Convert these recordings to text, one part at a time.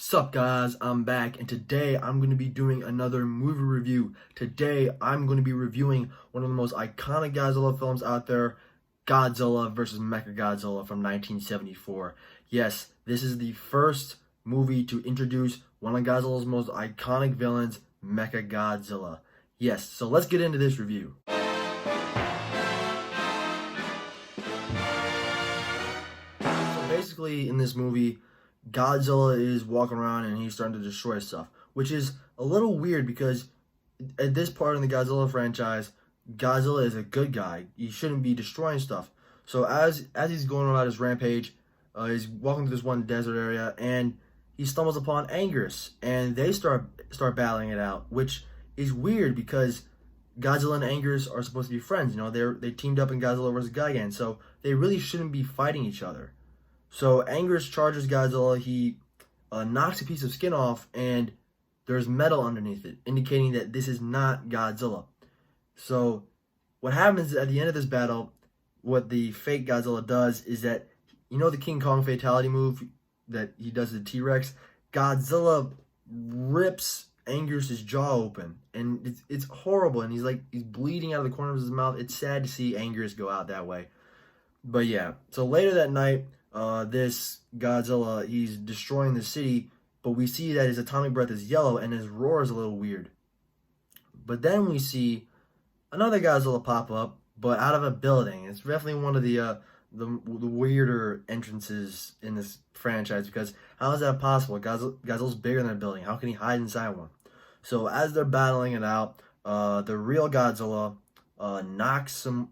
Sup guys, I'm back and today I'm going to be doing another movie review. Today I'm going to be reviewing one of the most iconic Godzilla films out there, Godzilla vs. Mechagodzilla from 1974. Yes, this is the first movie to introduce one of Godzilla's most iconic villains, Mechagodzilla. Yes, so let's get into this review. So basically in this movie, Godzilla is walking around and he's starting to destroy stuff, which is a little weird because at this part in the Godzilla franchise, Godzilla is a good guy. He shouldn't be destroying stuff. So as he's going about his rampage, he's walking through this one desert area and he stumbles upon Anguirus, and they start battling it out, which is weird because Godzilla and Anguirus are supposed to be friends. You know, they teamed up in Godzilla vs. Gigan, so they really shouldn't be fighting each other. So Anguirus charges Godzilla. He knocks a piece of skin off, and there's metal underneath it, indicating that this is not Godzilla. So what happens at the end of this battle, what the fake Godzilla does is that, you know the King Kong fatality move that he does to the T-Rex? Godzilla rips Anguirus' jaw open, and it's horrible, and he's bleeding out of the corner of his mouth. It's sad to see Anguirus go out that way. But yeah, so later that night, this Godzilla, he's destroying the city, but we see that his atomic breath is yellow and his roar is a little weird. But then we see another Godzilla pop up, but out of a building. It's definitely one of the weirder entrances in this franchise, because how is that possible? Godzilla's bigger than a building. How can he hide inside one? So as they're battling it out, the real Godzilla knocks some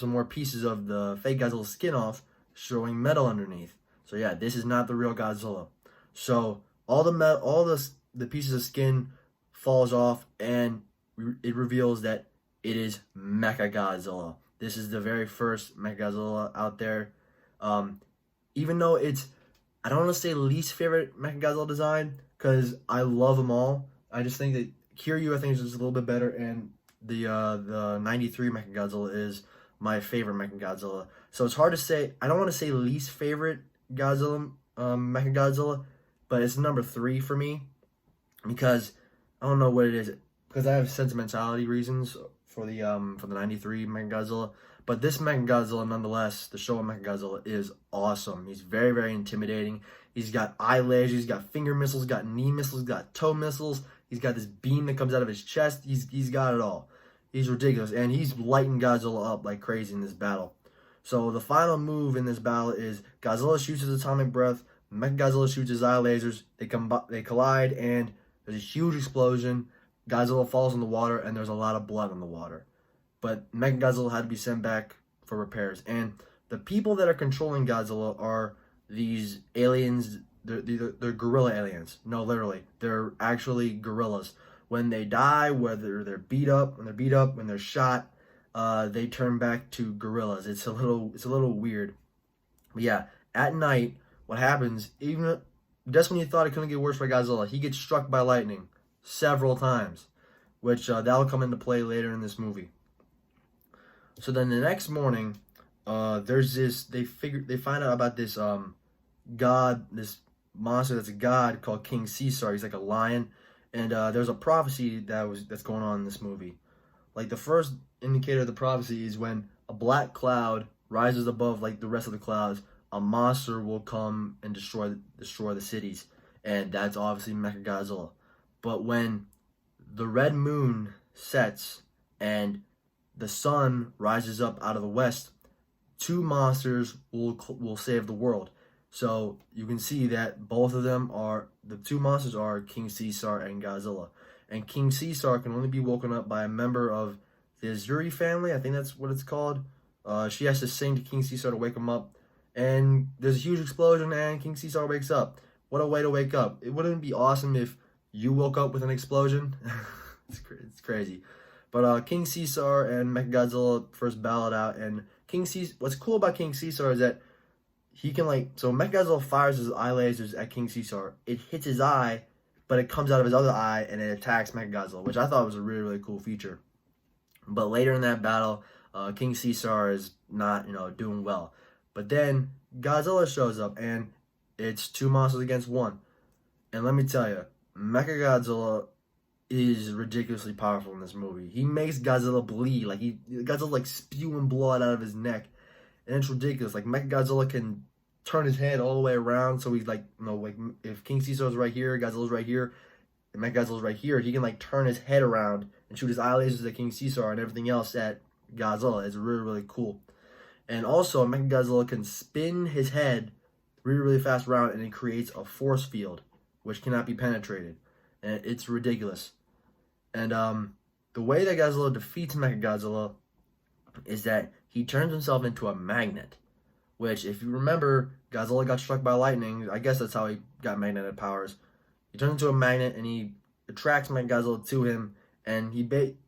more pieces of the fake Godzilla skin off, showing metal underneath. So yeah, this is not the real Godzilla. So all the pieces of skin falls off, and it reveals that it is Mechagodzilla. This is the very first Mechagodzilla out there. Even though I don't want to say least favorite Mechagodzilla design, because I love them all. I just think that Kiryu, I think, is just a little bit better, and the 93 Mechagodzilla is my favorite Mechagodzilla. So it's hard to say. I don't want to say least favorite Godzilla, Mechagodzilla, but it's number 3 for me, because I don't know what it is, because I have sentimentality reasons for the 93 Mechagodzilla. But this Mechagodzilla, nonetheless, the Showa Mechagodzilla, is awesome. He's very, very intimidating. He's got eye lasers, he's got finger missiles, he's got knee missiles, he's got toe missiles. He's got this beam that comes out of his chest. He's got it all. He's ridiculous, and he's lighting Godzilla up like crazy in this battle. So the final move in this battle is Godzilla shoots his atomic breath, Mechagodzilla shoots his eye lasers, they collide, and there's a huge explosion. Godzilla falls in the water, and there's a lot of blood in the water. But Mechagodzilla had to be sent back for repairs. And the people that are controlling Godzilla are these aliens. They're gorilla aliens. No, literally, they're actually gorillas. When they die, whether they're beat up, when they're shot, they turn back to gorillas. It's a little weird. But yeah, at night, what happens? Even just when you thought it couldn't get worse for Godzilla, he gets struck by lightning several times, which that'll come into play later in this movie. So then the next morning, there's this. They find out about this this monster that's a god called King Caesar. He's like a lion. And there's a prophecy that's going on in this movie. Like, the first indicator of the prophecy is when a black cloud rises above like the rest of the clouds, a monster will come and destroy the cities, and that's obviously Mechagodzilla. But when the red moon sets and the sun rises up out of the west, 2 monsters will save the world. So you can see that both of them the 2 monsters are King Caesar and Godzilla. And King Caesar can only be woken up by a member of the Azuri family. I think that's what it's called. She has to sing to King Caesar to wake him up. And there's a huge explosion, and King Caesar wakes up. What a way to wake up. It wouldn't be awesome if you woke up with an explosion? It's crazy. But King Caesar and Mechagodzilla first battled out. And what's cool about King Caesar is that he can, so Mechagodzilla fires his eye lasers at King Caesar. It hits his eye, but it comes out of his other eye, and it attacks Mechagodzilla, which I thought was a really, really cool feature. But later in that battle, King Caesar is not, doing well. But then Godzilla shows up, and it's 2 monsters against 1. And let me tell you, Mechagodzilla is ridiculously powerful in this movie. He makes Godzilla bleed. Like Godzilla like spewing blood out of his neck. And it's ridiculous. Like Mechagodzilla can turn his head all the way around, so he's like, like if King Caesar's right here, Godzilla's right here, and Mechagodzilla's right here, he can like turn his head around and shoot his eye lasers at King Caesar and everything else at Godzilla. It's really, really cool. And also, Mechagodzilla can spin his head really, really fast around, and it creates a force field which cannot be penetrated. And it's ridiculous. And the way that Godzilla defeats Mechagodzilla is that he turns himself into a magnet. Which, if you remember, Godzilla got struck by lightning. I guess that's how he got magnetic powers. He turns into a magnet and he attracts Mechagodzilla to him. And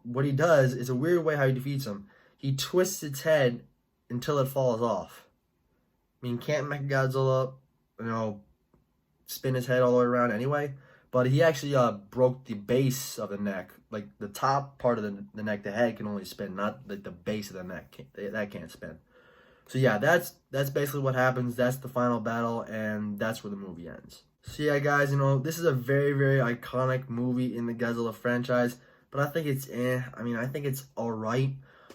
what he does is a weird way how he defeats him. He twists its head until it falls off. I mean, can't Mechagodzilla, spin his head all the way around anyway? But he actually broke the base of the neck. Like, the top part of the neck, the head can only spin, not like the base of the neck. That can't spin. So yeah, that's basically what happens. That's the final battle, and that's where the movie ends. So yeah, guys, this is a very, very iconic movie in the Godzilla franchise, but I think it's I think it's alright.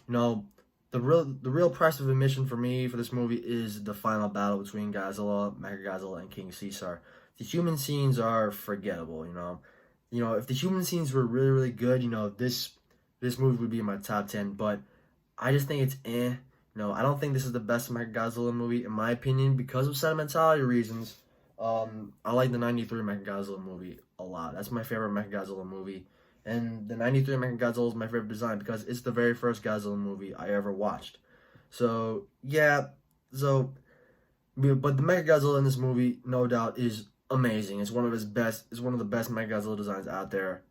The real price of admission for me for this movie is the final battle between Godzilla, Mechagodzilla, and King Caesar. The human scenes are forgettable, if the human scenes were really, really good, this movie would be in my top 10, but I just think it's I don't think this is the best Mechagodzilla movie, in my opinion, because of sentimentality reasons. I like the 93 Mechagodzilla movie a lot. That's my favorite Mechagodzilla movie. And the 93 Mechagodzilla is my favorite design because it's the very first Godzilla movie I ever watched. So, yeah. But the Mechagodzilla in this movie, no doubt, is amazing. It's one of the best Mechagodzilla designs out there.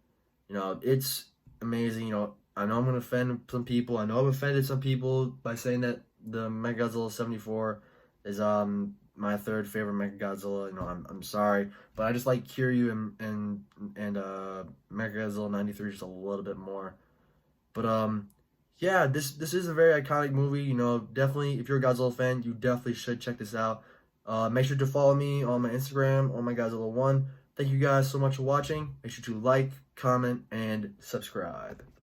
It's amazing. I know I'm going to offend some people. I know I've offended some people by saying that the Mechagodzilla 74 is my third favorite Mechagodzilla. I'm sorry, but I just like Kiryu and Mechagodzilla 93 just a little bit more. But yeah, this is a very iconic movie. Definitely, if you're a Godzilla fan, you definitely should check this out. Make sure to follow me on my Instagram, on my Godzilla 1. Thank you guys so much for watching. Make sure to like, comment, and subscribe.